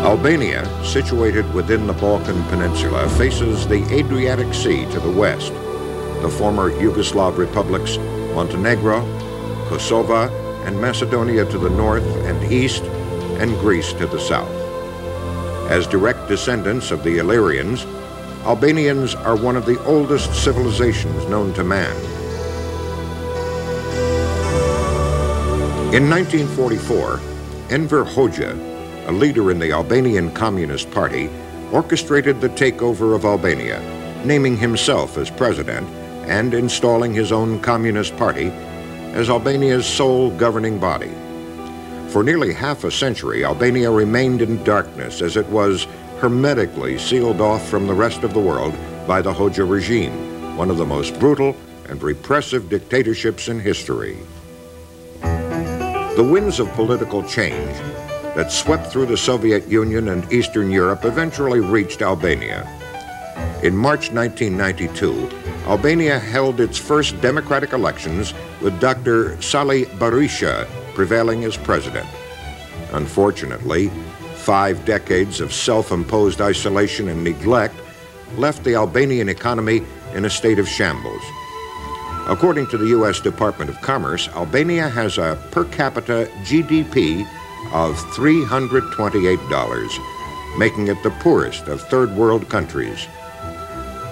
Albania, situated within the Balkan Peninsula, faces the Adriatic Sea to the west, the former Yugoslav republics Montenegro, Kosovo, and Macedonia to the north and east, and Greece to the south. As direct descendants of the Illyrians, Albanians are one of the oldest civilizations known to man. In 1944, Enver Hoxha, a leader in the Albanian Communist Party, orchestrated the takeover of Albania, naming himself as president and installing his own Communist Party as Albania's sole governing body. For nearly half a century, Albania remained in darkness as it was hermetically sealed off from the rest of the world by the Hoxha regime, one of the most brutal and repressive dictatorships in history. The winds of political change that swept through the Soviet Union and Eastern Europe eventually reached Albania. In March 1992, Albania held its first democratic elections with Dr. Sali Berisha prevailing as president. Unfortunately, 5 decades of self-imposed isolation and neglect left the Albanian economy in a state of shambles. According to the U.S. Department of Commerce, Albania has a per capita GDP of $328, making it the poorest of third world countries.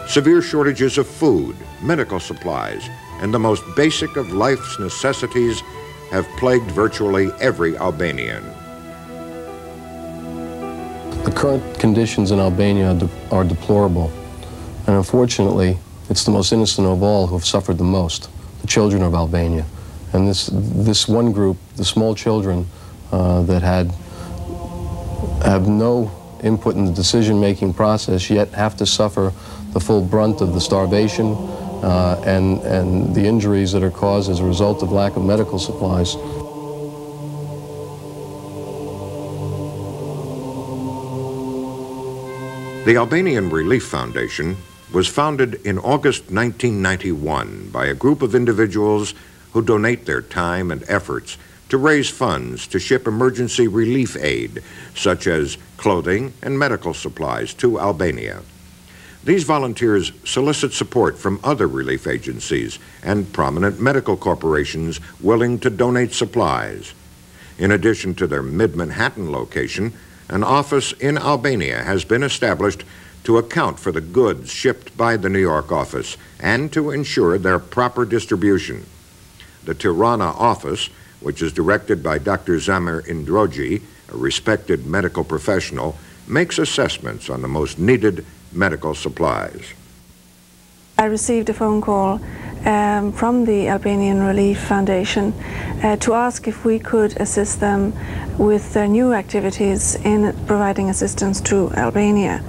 Severe shortages of food, medical supplies, and the most basic of life's necessities have plagued virtually every Albanian. The current conditions in Albania are deplorable, and unfortunately, it's the most innocent of all who have suffered the most, the children of Albania. And this one group, the small children, that have no input in the decision-making process, yet have to suffer the full brunt of the starvation and the injuries that are caused as a result of lack of medical supplies. The Albanian Relief Foundation was founded in August 1991 by a group of individuals who donate their time and efforts to raise funds to ship emergency relief aid, such as clothing and medical supplies, to Albania. These volunteers solicit support from other relief agencies and prominent medical corporations willing to donate supplies. In addition to their mid-Manhattan location, an office in Albania has been established to account for the goods shipped by the New York office and to ensure their proper distribution. The Tirana office, which is directed by Dr. Zamir Indroji, a respected medical professional, makes assessments on the most needed medical supplies. I received a phone call from the Albanian Relief Foundation to ask if we could assist them with their new activities in providing assistance to Albania.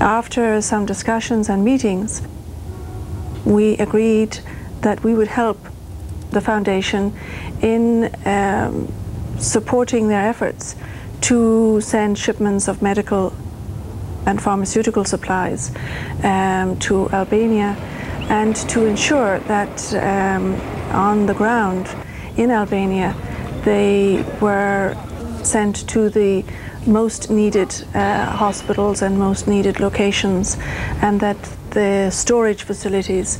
After some discussions and meetings, we agreed that we would help the foundation in supporting their efforts to send shipments of medical and pharmaceutical supplies to Albania, and to ensure that on the ground in Albania they were sent to the most needed hospitals and most needed locations, and that the storage facilities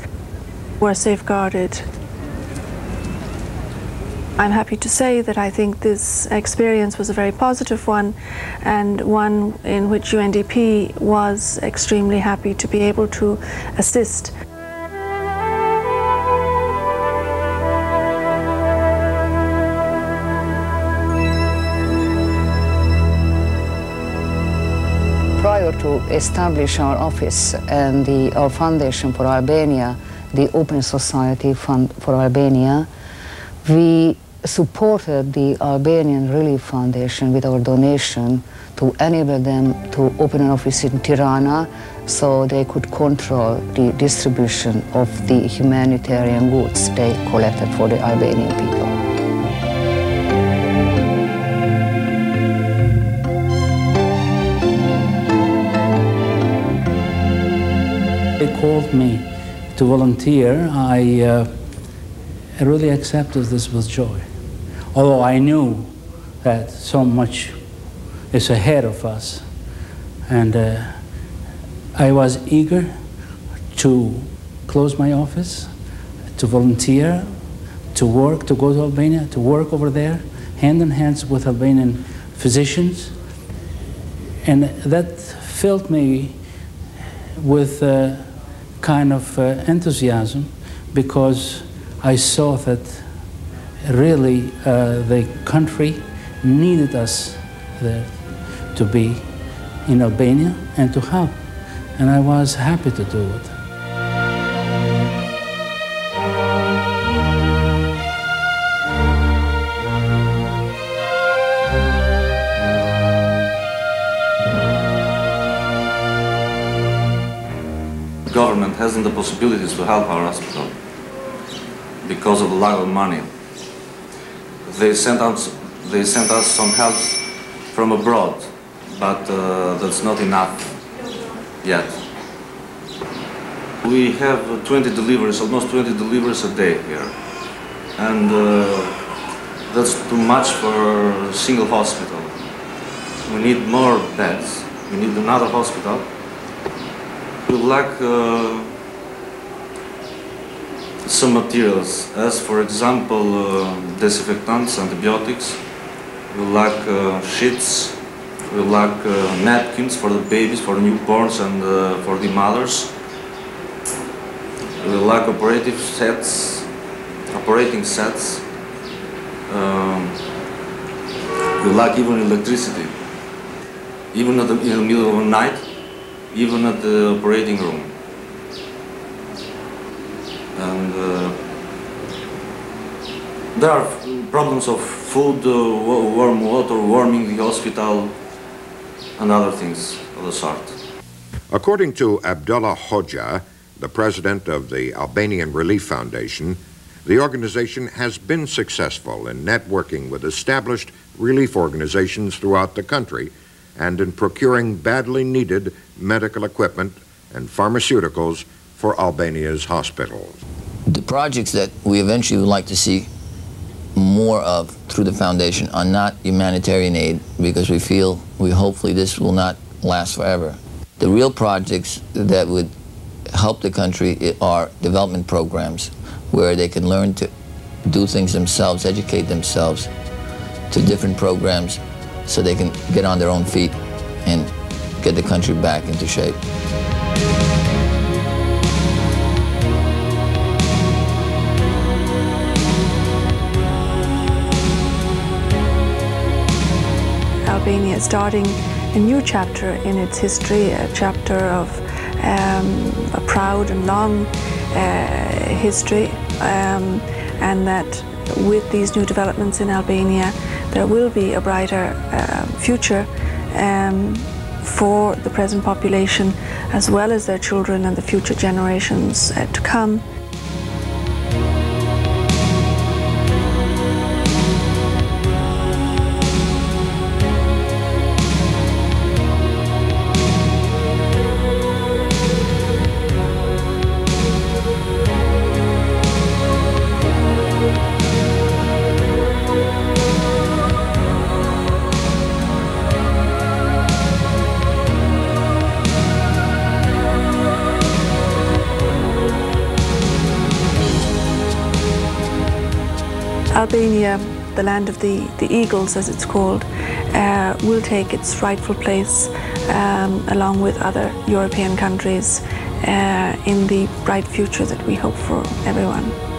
were safeguarded. I'm happy to say that I think this experience was a very positive one, and one in which UNDP was extremely happy to be able to assist. Prior to establish our office and our Foundation for Albania, the Open Society Fund for Albania, we supported the Albanian Relief Foundation with our donation to enable them to open an office in Tirana so they could control the distribution of the humanitarian goods they collected for the Albanian people. They called me to volunteer. I really accepted this with joy. Although I knew that so much is ahead of us. And I was eager to close my office, to volunteer, to work, to go to Albania, to work over there, hand in hand with Albanian physicians. And that filled me with kind of enthusiasm, because I saw that really the country needed us there to be in Albania and to help. And I was happy to do it. The government hasn't the possibilities to help our hospital because of the lack of money. They sent us some help from abroad, but that's not enough yet. We have 20 deliveries, almost 20 deliveries a day here, and that's too much for a single hospital. We need more beds. We need another hospital. We lack some materials, as for example disinfectants, antibiotics. We lack sheets. We lack napkins for the babies, for the newborns, and for the mothers. We lack operating sets. We lack even electricity, even in the middle of the night, even at the operating room. And there are problems of food, warm water, warming the hospital, and other things of the sort. According to Abdullah Hoxha, the president of the Albanian Relief Foundation, the organization has been successful in networking with established relief organizations throughout the country and in procuring badly needed medical equipment and pharmaceuticals for Albania's hospitals. The projects that we eventually would like to see more of through the foundation are not humanitarian aid, because we hopefully this will not last forever. The real projects that would help the country are development programs where they can learn to do things themselves, educate themselves to different programs so they can get on their own feet and get the country back into shape. Albania is starting a new chapter in its history, a chapter of a proud and long history, and that with these new developments in Albania, there will be a brighter future for the present population, as well as their children and the future generations to come. Albania, the land of the eagles, as it's called, will take its rightful place along with other European countries in the bright future that we hope for everyone.